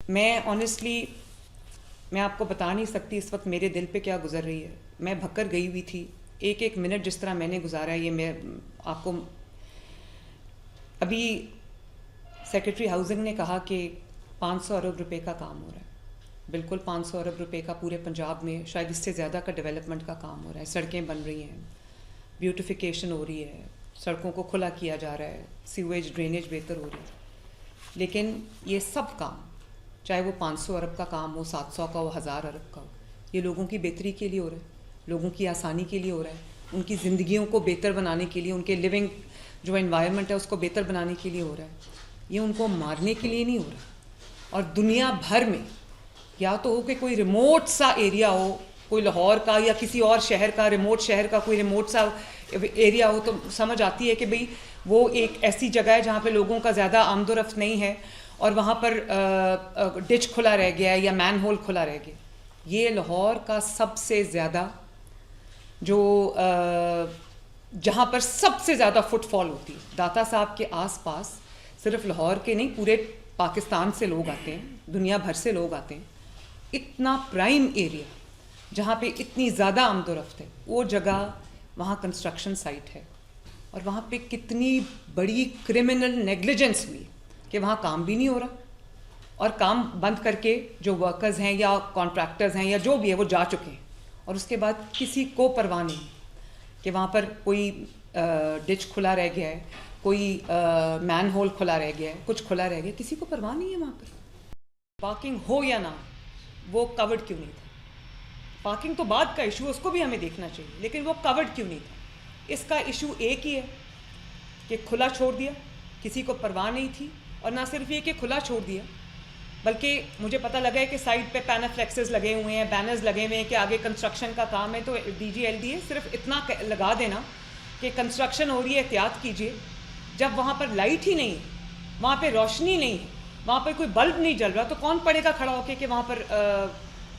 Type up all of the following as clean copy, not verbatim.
میں آنیسٹلی میں آپ کو بتا نہیں سکتی اس وقت میرے دل پہ کیا گزر رہی ہے. میں بھکر گئی ہوئی تھی. ایک ایک منٹ جس طرح میں نے گزارا ہے یہ میں آپ کو. ابھی سیکرٹری ہاؤسنگ نے کہا کہ 500 ارب روپے کا کام ہو رہا ہے. بالکل 500 ارب روپے کا پورے پنجاب میں شاید اس سے زیادہ کا ڈیولپمنٹ کا کام ہو رہا ہے. سڑکیں بن رہی ہیں, بیوٹیفیکیشن ہو رہی ہے, سڑکوں کو کھلا کیا جا رہا ہے, سیویج ڈرینیج بہتر ہو رہی ہے. لیکن یہ سب کام, چاہے وہ 500 ارب کا کام ہو, 700 کا ہو, 1000 ارب کا ہو, یہ لوگوں کی بہتری کے لیے ہو رہا ہے, لوگوں کی آسانی کے لیے ہو رہا ہے, ان کی زندگیوں کو بہتر بنانے کے لیے, ان کے لیونگ جو انوائرمنٹ ہے اس کو بہتر بنانے کے لیے ہو رہا ہے. یہ ان کو مارنے کے لیے نہیں ہو رہا. اور دنیا بھر میں یا تو ہو کہ کوئی ریموٹ سا ایریا ہو, کوئی لاہور کا یا کسی اور شہر کا, ریموٹ شہر کا کوئی ریموٹ سا ایریا ہو, تو سمجھ آتی ہے کہ بھئی وہ ایک ایسی جگہ ہے جہاں پہ لوگوں کا زیادہ آمد و رفت نہیں ہے اور وہاں پر ڈچ کھلا رہ گیا ہے یا مین ہول کھلا رہ گیا. یہ لاہور کا سب سے زیادہ جو جہاں پر سب سے زیادہ فٹ فال ہوتی ہے. داتا صاحب کے آس پاس صرف لاہور کے نہیں, پورے پاکستان سے لوگ آتے ہیں, دنیا بھر سے لوگ آتے ہیں. اتنا پرائم ایریا جہاں پہ اتنی زیادہ آمد و رفت ہے, وہ جگہ وہاں کنسٹرکشن سائٹ ہے. اور وہاں پہ کتنی بڑی کرمنل نیگلیجنس ہوئی کہ وہاں کام بھی نہیں ہو رہا, اور کام بند کر کے جو ورکرز ہیں یا کانٹریکٹرز ہیں یا جو بھی ہے وہ جا چکے ہیں. اور اس کے بعد کسی کو پرواہ نہیں کہ وہاں پر کوئی ڈچ کھلا رہ گیا ہے, کوئی مین ہول کھلا رہ گیا ہے, کچھ کھلا رہ گیا, کسی کو پرواہ نہیں ہے وہاں پر. پارکنگ ہو یا نہ, وہ کورڈ کیوں نہیں تھا؟ پارکنگ تو بعد کا ایشو, اس کو بھی ہمیں دیکھنا چاہیے, لیکن وہ کورڈ کیوں نہیں تھا؟ اس کا ایشو ایک ہی ہے کہ کھلا چھوڑ دیا, کسی کو پرواہ نہیں تھی. اور نہ صرف یہ کہ کھلا چھوڑ دیا, بلکہ مجھے پتہ لگا ہے کہ سائٹ پہ پینافلیکسز لگے ہوئے ہیں, بینرز لگے ہوئے ہیں کہ آگے کنسٹرکشن کا کام ہے. تو D G L D A صرف اتنا لگا دینا کہ کنسٹرکشن ہو رہی ہے, احتیاط کیجیے. جب وہاں پر لائٹ ہی نہیں ہے, وہاں پہ روشنی نہیں ہے, وہاں پہ کوئی بلب نہیں جل رہا, تو کون پڑے گا کھڑا ہو کے کہ وہاں پر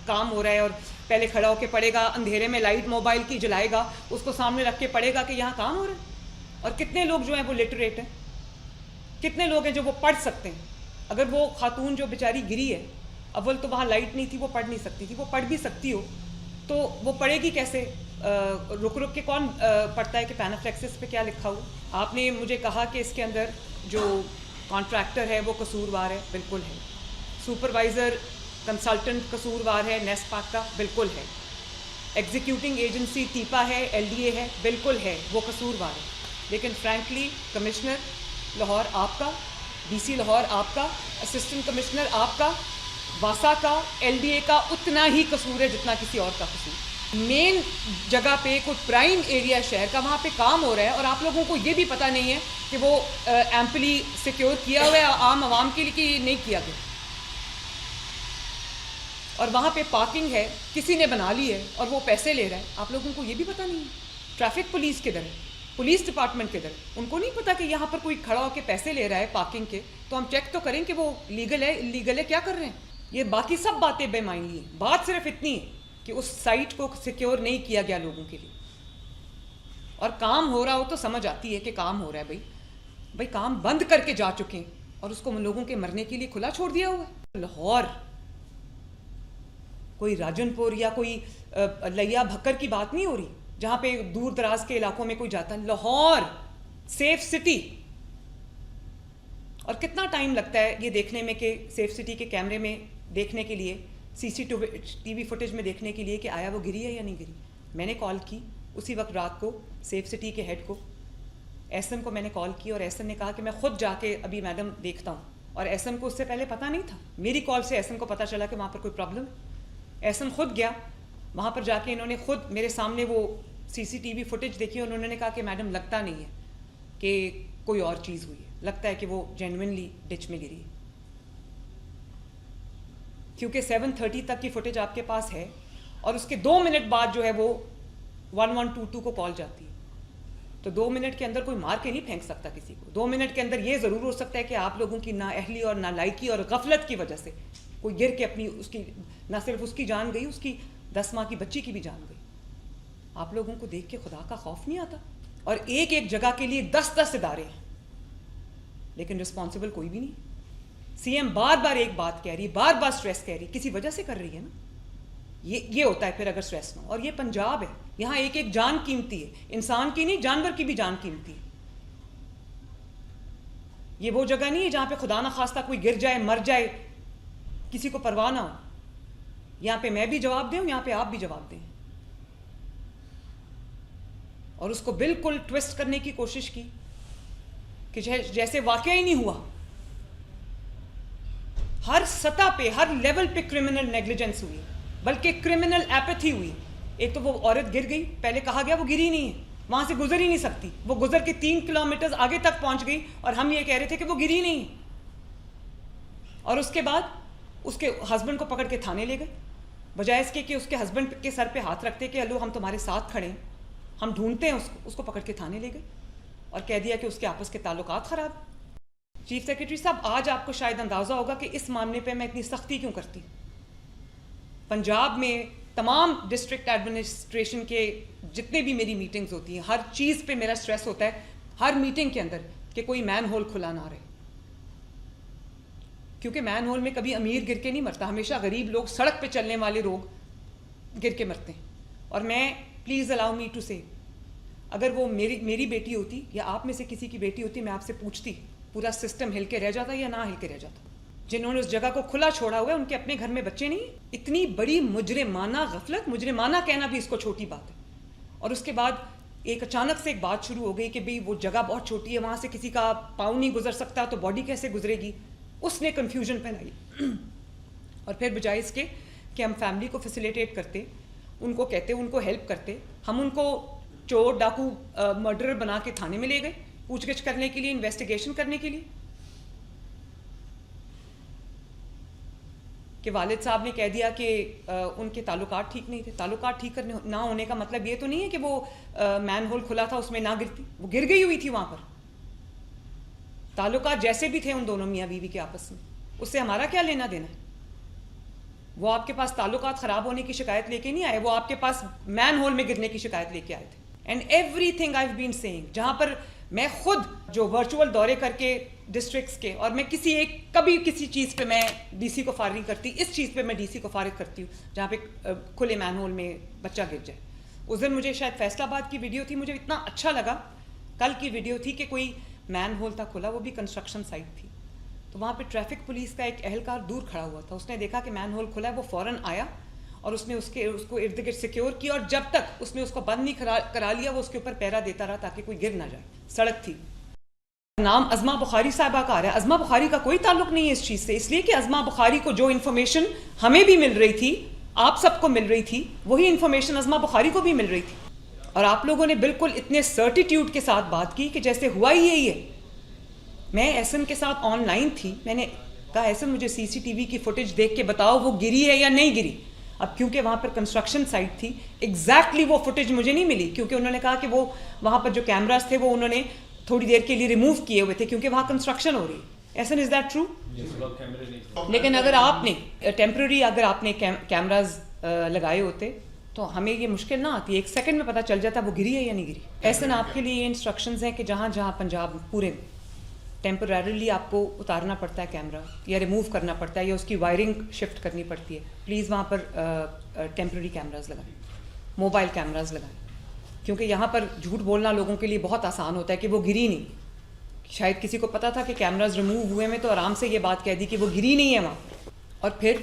کام ہو رہا ہے؟ اور پہلے کھڑا ہو کے پڑھے گا, اندھیرے میں لائٹ موبائل کی جلائے گا, اس کو سامنے رکھ کے پڑھے گا کہ یہاں کام ہو رہا ہے. اور کتنے لوگ جو ہیں وہ لٹریٹ ہیں, کتنے لوگ ہیں جو وہ پڑھ سکتے ہیں. اگر وہ خاتون جو بیچاری گری ہے, اول تو وہاں لائٹ نہیں تھی, وہ پڑھ نہیں سکتی تھی. وہ پڑھ بھی سکتی ہو تو وہ پڑھے گی کیسے؟ رک رک کے کون پڑھتا ہے کہ پینافلیکسس پہ کیا لکھا ہو؟ آپ نے مجھے کہا کہ اس کے اندر جو کانٹریکٹر ہے وہ قصوروار ہے, بالکل ہے. سپروائزر کنسلٹنٹ قصوروار ہے نیسپاک کا, بالکل ہے. ایگزیکیوٹنگ ایجنسی ٹیپا ہے, ایل ڈی اے ہے, بالکل ہے, وہ قصوروار ہے. لیکن فرینکلی کمشنر لاہور آپ کا, ڈی سی لاہور آپ کا, اسسٹنٹ کمشنر آپ کا, واسا کا, ایل ڈی اے کا اتنا ہی قصور ہے جتنا کسی اور کا قصور. مین جگہ پہ کوئی پرائم ایریا شہر کا, وہاں پہ کام ہو رہا ہے, اور آپ لوگوں کو یہ بھی پتہ نہیں ہے کہ وہ ایمپلی سیکیور کیا ہوا ہے عام عوام کے لیے کہ نہیں کیا گیا. اور وہاں پہ پارکنگ ہے, کسی نے بنا لی ہے اور وہ پیسے لے رہا ہے, آپ لوگوں کو یہ بھی پتہ نہیں ہے. ٹریفک پولیس کدھر ہے؟ پولیس ڈپارٹمنٹ کدھر ہے؟ ان کو نہیں پتہ کہ یہاں پر کوئی کھڑا ہو کے پیسے لے رہا ہے پارکنگ کے, تو ہم چیک تو کریں کہ وہ لیگل ہے, انلیگل ہے, کیا کر رہے ہیں. یہ باقی سب باتیں بے معنی ہیں. بات صرف اتنی ہے کہ اس سائٹ کو سیکیور نہیں کیا گیا لوگوں کے لیے. اور کام ہو رہا ہو تو سمجھ آتی ہے کہ کام ہو رہا ہے. بھائی کام بند کر کے جا چکے ہیں اور اس کو لوگوں کے مرنے کے لیے کھلا چھوڑ دیا ہوا ہے. لاہور کوئی راجن پور یا کوئی لیا بھکر کی بات نہیں ہو رہی جہاں پہ دور دراز کے علاقوں میں کوئی جاتا ہے. Lahore safe city. اور کتنا ٹائم لگتا ہے یہ دیکھنے میں کہ سیف سٹی کے کیمرے میں دیکھنے کے لیے, سی سی ٹی وی فوٹیج میں دیکھنے کے لیے کہ آیا وہ گری ہے یا نہیں گری. میں نے کال کی اسی وقت رات کو سیف سٹی کے ہیڈ کو, ایس ایم کو میں نے کال کی, اور ایس ایم نے کہا کہ میں خود جا کے ابھی میڈم دیکھتا ہوں. اور ایس ایم کو اس سے پہلے پتہ نہیں تھا, میری کال سے ایس ایم کو پتہ چلا کہ وہاں پر کوئی پرابلم. ایس ایم خود گیا وہاں پر, جا کے انہوں نے خود میرے سامنے وہ سی سی ٹی وی فوٹیج دیکھی, اور انہوں نے کہا کہ میڈم لگتا نہیں ہے کہ کوئی اور چیز ہوئی ہے, لگتا ہے کہ وہ جینوئنلی ڈچ میں گری ہے. کیونکہ 7:30 تک کی فوٹیج آپ کے پاس ہے, اور اس کے 2 منٹ بعد جو ہے وہ 1122 کو کال جاتی ہے. تو 2 منٹ کے اندر کوئی مار کے نہیں پھینک سکتا کسی کو. 2 منٹ کے اندر یہ ضرور ہو سکتا ہے کہ آپ لوگوں کی نااہلی اور نالائکی اور غفلت کی وجہ سے کوئی گر کے اپنی, اس کی نہ صرف اس کی جان گئی, اس کی 10 ماہ کی بچی کی بھی جان گئی. آپ لوگوں کو دیکھ کے خدا کا خوف نہیں آتا؟ اور ایک ایک جگہ کے لیے 10 ادارے ہیں, لیکن رسپانسبل کوئی بھی نہیں. سی ایم بار بار ایک بات کہہ رہی, بار بار سٹریس کہہ رہی, کسی وجہ سے کر رہی ہے نا. یہ ہوتا ہے پھر اگر سٹریس نہ ہو. اور یہ پنجاب ہے, یہاں ایک ایک جان قیمتی ہے, انسان کی نہیں جانور کی بھی جان قیمتی ہے. یہ وہ جگہ نہیں ہے جہاں پہ خدا نہ خواستہ کوئی گر جائے, مر جائے, کسی کو پرواہ نہ ہو. یہاں پہ میں بھی جواب دوں, یہاں پہ آپ بھی جواب دیں. اور اس کو بالکل ٹویسٹ کرنے کی کوشش کی کہ جیسے واقعہ ہی نہیں ہوا. ہر سطح پہ, ہر لیول پہ کرمنل نیگلیجنس ہوئی, بلکہ کرمنل ایپتھی ہوئی. ایک تو وہ عورت گر گئی, پہلے کہا گیا وہ گری نہیں ہے, وہاں سے گزر ہی نہیں سکتی, وہ گزر کے 3 کلومیٹر آگے تک پہنچ گئی, اور ہم یہ کہہ رہے تھے کہ وہ گری نہیں ہے. اور اس کے بعد اس کے ہسبینڈ کو پکڑ کے تھانے لے گئے, بجائے اس کے کہ اس کے ہسبینڈ کے سر پہ ہاتھ رکھتے کہ ہلو ہم تمہارے ساتھ کھڑے ہیں, ہم ڈھونڈتے ہیں اس کو پکڑ کے تھانے لے گئے اور کہہ دیا کہ اس کے آپس کے تعلقات خراب. چیف سیکرٹری صاحب, آج آپ کو شاید اندازہ ہوگا کہ اس معاملے پہ میں اتنی سختی کیوں کرتی. پنجاب میں تمام ڈسٹرکٹ ایڈمنسٹریشن کے جتنے بھی میری میٹنگز ہوتی ہیں, ہر چیز پہ میرا سٹریس ہوتا ہے ہر میٹنگ کے اندر کہ کوئی مین ہول کھلا نہ رہے. کیونکہ مین ہول میں کبھی امیر گر کے نہیں مرتا, ہمیشہ غریب لوگ, سڑک پہ چلنے والے لوگ گر کے مرتے ہیں. اور میں پلیز الاؤ می ٹو سے, اگر وہ میری بیٹی ہوتی یا آپ میں سے کسی کی بیٹی ہوتی, میں آپ سے پوچھتی پورا سسٹم ہل کے رہ جاتا یا نہ ہل کے رہ جاتا. جنہوں نے اس جگہ کو کھلا چھوڑا ہوا ہے ان کے اپنے گھر میں بچے نہیں. اتنی بڑی مجرمانہ غفلت, مجرمانہ کہنا بھی اس کو چھوٹی بات ہے. اور اس کے بعد ایک اچانک سے ایک بات شروع ہو گئی کہ بھئی وہ جگہ بہت چھوٹی ہے, وہاں سے کسی کا پاؤں نہیں گزر سکتا, تو باڈی کیسے گزرے گی. اس نے کنفیوژن پھیلائی. اور پھر بجائے اس کے کہ ہم فیملی کو فیسیلیٹیٹ کرتے, ان کو کہتے, ان کو ہیلپ کرتے, ہم ان کو چور, ڈاکو, مرڈرر بنا کے تھانے میں لے گئے پوچھ گچھ کرنے کے لیے, انویسٹیگیشن کرنے کے لیے. کہ والد صاحب نے کہہ دیا کہ ان کے تعلقات ٹھیک نہیں تھے. تعلقات ٹھیک نہ ہونے کا مطلب یہ تو نہیں ہے کہ وہ مین ہول کھلا تھا اس میں نہ گرتی, وہ گر گئی ہوئی تھی وہاں پر. تعلقات جیسے بھی تھے ان دونوں میاں بیوی کے آپس میں, اس سے ہمارا کیا لینا دینا ہے. وہ آپ کے پاس تعلقات خراب ہونے کی شکایت لے کے نہیں آئے, وہ آپ کے پاس مین ہول میں گرنے کی شکایت لے کے آئے تھے. And everything I have been seeing, جہاں پر میں خود جو ورچوئل دورے کر کے ڈسٹرکٹس کے, اور میں کبھی کسی چیز پہ میں ڈی سی کو فارغ نہیں کرتی, اس چیز پہ میں ڈی سی کو فارغ کرتی ہوں جہاں پہ کھلے مین ہول میں بچہ گر جائے. اس دن مجھے شاید فیصل آباد کی ویڈیو تھی, مجھے اتنا اچھا لگا, کل کی ویڈیو تھی کہ کوئی مین ہول تھا کھلا, وہ بھی کنسٹرکشن سائٹ تھی, تو وہاں پہ ٹریفک پولیس کا ایک اہلکار دور کھڑا ہوا تھا. اس نے دیکھا کہ مین ہول کھلا ہے, وہ فوراً آیا اور اس نے اس کو ارد گرد سیکیور کیا, اور جب تک اس نے اس کو بند نہیں کرا لیا وہ اس کے اوپر پہرا دیتا رہا تاکہ کوئی گر نہ جائے. سڑک تھی. نام ازما بخاری صاحبہ کا آ رہا ہے, ازما بخاری کا کوئی تعلق نہیں ہے اس چیز سے, اس لیے کہ ازما بخاری کو جو انفارمیشن ہمیں بھی مل رہی تھی, آپ سب کو مل رہی تھی, وہی انفارمیشن ازما بخاری کو بھی مل رہی تھی. اور آپ لوگوں نے بالکل اتنے سرٹیٹیوڈ کے ساتھ بات کی کہ جیسے ہوا ہی یہی ہے. میں احسن کے ساتھ آن لائن تھی, میں نے کہا احسن مجھے سی سی ٹی وی کی فوٹیج دیکھ کے بتاؤ وہ گری ہے یا نہیں گری. اب کیونکہ وہاں پر کنسٹرکشن سائٹ تھی, ایگزیکٹلی وہ فوٹیج مجھے نہیں ملی, کیونکہ انہوں نے کہا کہ وہ وہاں پر جو کیمراز تھے وہ انہوں نے تھوڑی دیر کے لیے ریموو کیے ہوئے تھے کیونکہ وہاں کنسٹرکشن ہو رہی. احسن از دیٹ ٹرو؟ لیکن اگر آپ نے ٹیمپرری اگر آپ نے کیمراز لگائے ہوتے تو ہمیں یہ مشکل نہ آتی, 1 سیکنڈ میں پتہ چل جاتا وہ گری ہے یا نہیں گری. احسن آپ کے لیے یہ انسٹرکشنز ہیں کہ جہاں جہاں پنجاب پورے ٹیمپریریلی آپ کو اتارنا پڑتا ہے کیمرہ یا ریموو کرنا پڑتا ہے یا اس کی وائرنگ شفٹ کرنی پڑتی ہے, پلیز وہاں پر ٹیمپرری کیمراز لگائیں, موبائل کیمراز لگائیں, کیونکہ یہاں پر جھوٹ بولنا لوگوں کے لیے بہت آسان ہوتا ہے کہ وہ گری نہیں. شاید کسی کو پتہ تھا کہ کیمراز ریموو ہوئے میں تو آرام سے یہ بات کہہ دی کہ وہ گری نہیں ہے وہاں. اور پھر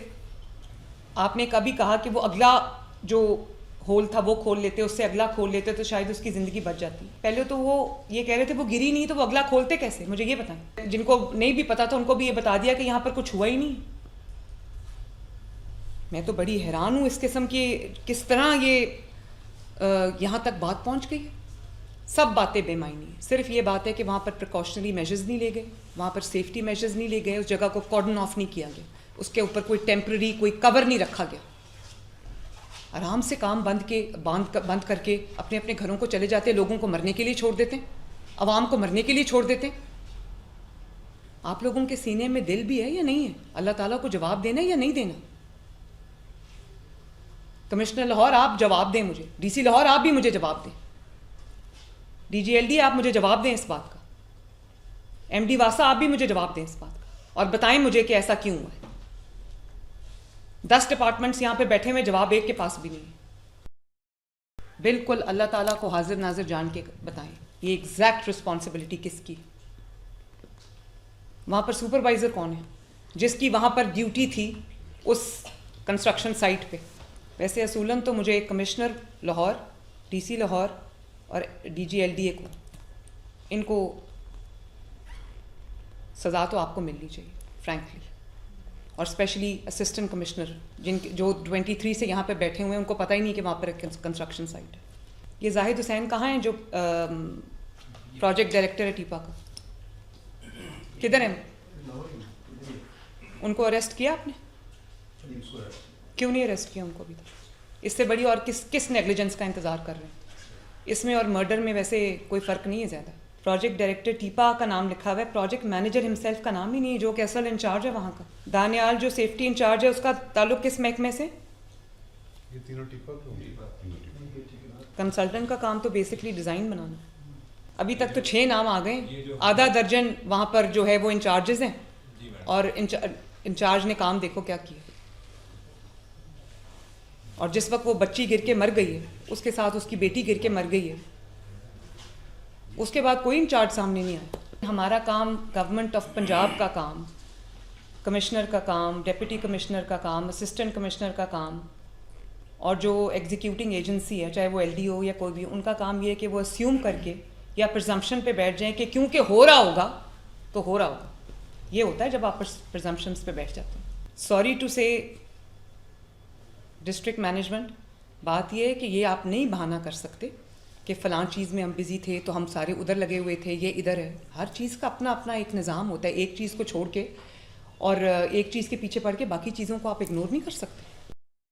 آپ نے کبھی کہا کہ وہ اگلا جو ہول تھا وہ کھول لیتے, اس سے اگلا کھول لیتے تو شاید اس کی زندگی بچ جاتی. پہلے تو وہ یہ کہہ رہے تھے وہ گری نہیں, تو وہ اگلا کھولتے کیسے, مجھے یہ بتائیں. جن کو نہیں بھی پتا تھا ان کو بھی یہ بتا دیا کہ یہاں پر کچھ ہوا ہی نہیں. میں تو بڑی حیران ہوں اس قسم کی, کس طرح یہ یہاں تک بات پہنچ گئی. سب باتیں بے معنی ہیں, صرف یہ بات ہے کہ وہاں پر پریکاشنری میجرز نہیں لے گئے, وہاں پر سیفٹی میجرز نہیں لے گئے, اس جگہ کو کارڈن آف نہیں کیا گیا, اس کے اوپر کوئی ٹیمپرری کوئی کور نہیں رکھا گیا. آرام سے کام بند کر کے اپنے اپنے گھروں کو چلے جاتے, لوگوں کو مرنے کے لیے چھوڑ دیتے, عوام کو مرنے کے لیے چھوڑ دیتے. آپ لوگوں کے سینے میں دل بھی ہے یا نہیں ہے, اللہ تعالیٰ کو جواب دینا ہے یا نہیں دینا. کمشنر لاہور آپ جواب دیں مجھے, ڈی سی لاہور آپ بھی مجھے جواب دیں, ڈی جی ایل ڈی آپ مجھے جواب دیں اس بات کا, ایم ڈی واسا آپ بھی مجھے جواب دیں اس بات کا. اور بتائیں مجھے کہ ایسا کیوں ہوا ہے. 10 ڈپارٹمنٹس یہاں پہ بیٹھے ہوئے, جواب ایک کے پاس بھی نہیں ہے. بالکل اللہ تعالیٰ کو حاضر ناظر جان کے بتائیں یہ ایگزیکٹ رسپانسبلٹی کس کی. وہاں پر سپروائزر کون ہے جس کی وہاں پر ڈیوٹی تھی اس کنسٹرکشن سائٹ پہ؟ ویسے اصولاً تو مجھے commissioner Lahore, D C Lahore اور D G L D A کو, ان کو سزا تو آپ کو ملنی چاہیے فرینکلی, اور اسپیشلی اسسٹنٹ کمشنر جو 23 سے یہاں پہ بیٹھے ہوئے ہیں, ان کو پتہ ہی نہیں کہ وہاں پر کنسٹرکشن سائٹ ہے. یہ زاہد حسین کہاں ہیں جو پروجیکٹ ڈائریکٹر ہے ٹیپا کا؟ کدھر ہیں؟ ان کو اریسٹ کیا آپ نے؟ کیوں نہیں اریسٹ کیا ان کو ابھی تک؟ اس سے بڑی اور کس نیگلیجنس کا انتظار کر رہے ہیں؟ اس میں اور مرڈر میں ویسے کوئی فرق نہیں ہے زیادہ. پروجیکٹ ڈائریکٹر ٹیپا کا نام لکھا ہوا ہے, پروجیکٹ مینیجر ہمسیلف کا نام ہی نہیں ہے, جو کہ اصل انچارج ہے وہاں کا. دانیال جو سیفٹی انچارج ہے, اس کا تعلق کس محکمے سے؟ یہ تینوں ٹیپا کنسلٹنٹ کا کام تو بیسکلی ڈیزائن بنانا. ابھی تک تو 6 نام آ گئے, آدھا درجن وہاں پر جو ہے وہ انچارجز ہیں, اور انچارج نے کام دیکھو کیا کیا. اور جس وقت وہ بچی گر کے مر گئی ہے, اس کے ساتھ اس کی بیٹی گر کے مر گئی ہے, اس کے بعد کوئی انچارج سامنے نہیں آیا. ہمارا کام, گورنمنٹ آف پنجاب کا کام, کمشنر کا کام, ڈپٹی کمشنر کا کام, اسسٹنٹ کمشنر کا کام, اور جو ایگزیکیوٹنگ ایجنسی ہے چاہے وہ ایل ڈی او یا کوئی بھی, ان کا کام یہ ہے کہ وہ اسیوم کر کے یا پرزمپشن پہ بیٹھ جائیں کہ کیونکہ ہو رہا ہوگا تو ہو رہا ہوگا. یہ ہوتا ہے جب آپ پرزمپشنس پہ بیٹھ جاتے ہیں. سوری ٹو سے ڈسٹرکٹ مینجمنٹ, بات یہ ہے کہ یہ آپ نہیں بہانہ کر سکتے کہ فلاں چیز میں ہم بزی تھے تو ہم سارے ادھر لگے ہوئے تھے, یہ ادھر ہے. ہر چیز کا اپنا اپنا ایک نظام ہوتا ہے, ایک چیز کو چھوڑ کے اور ایک چیز کے پیچھے پڑ کے باقی چیزوں کو آپ اگنور نہیں کر سکتے.